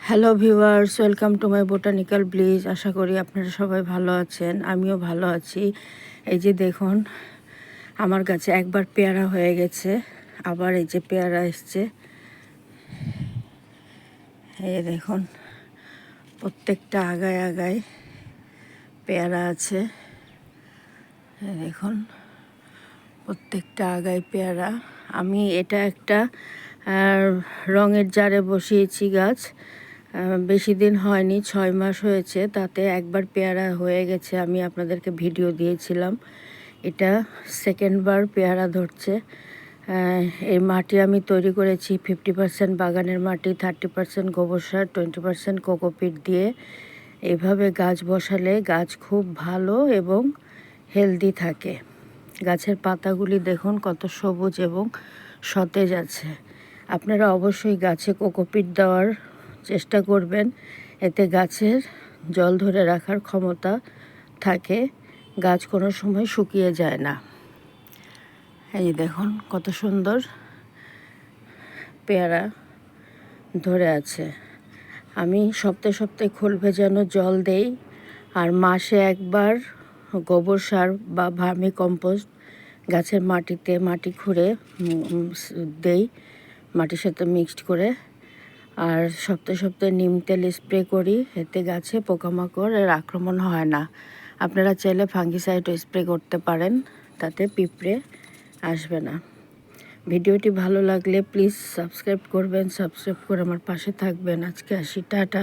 Hello viewers, welcome to my botanical bliss. আশা করি আপনারা সবাই ভালো আছেন, আমিও ভালো আছি। এই যে দেখুন, আমার গাছে একবার পেয়ারা হয়ে গেছে, আবার এই যে পেয়ারা এসছে। এই দেখুন, প্রত্যেকটা আগায় আগায় পেয়ারা আছে। দেখুন, প্রত্যেকটা আগায় পেয়ারা। আমি এটা একটা রঙের জারে বসিয়েছি গাছ। বেশি দিন হয়নি, 6 মাস হয়েছে, তাতে একবার পেয়ারা হয়ে গেছে। আমি আপনাদেরকে ভিডিও দিয়েছিলাম। এটা সেকেন্ডবার পেয়ারা ধরছে। এই মাটি আমি তৈরি করেছি 50% বাগানের মাটি, 30% গোবর সার, 20% কোকোপিট দিয়ে। এভাবে গাছ বসালে গাছ খুব ভালো এবং হেলদি থাকে। গাছের পাতাগুলি দেখুন কত সবুজ এবং সতেজ আছে। আপনারা অবশ্যই গাছে কোকোপিট দেওয়ার চেষ্টা করবেন, এতে গাছের জল ধরে রাখার ক্ষমতা থাকে, গাছ কোনো সময় শুকিয়ে যায় না। এই দেখুন কত সুন্দর পেয়ারা ধরে আছে। আমি সপ্তাহে সপ্তাহে খোল ভেজানো জল দেই, আর মাসে একবার গোবর সার বা ভার্মি কম্পোস্ট গাছের মাটিতে মাটি খুঁড়ে দেই, মাটির সাথে মিক্সড করে। আর সপ্তাহে সপ্তাহে নিম তেল স্প্রে করি, এতে গাছে পোকামাকড়ের আক্রমণ হয় না। আপনারা চাইলে ফাঙ্গিসাইড স্প্রে করতে পারেন, তাতে পিঁপড়ে আসবে না। ভিডিওটি ভালো লাগলে প্লিজ সাবস্ক্রাইব করবেন, সাবস্ক্রাইব করে আমার পাশে থাকবেন। আজকে আসি, টাটা।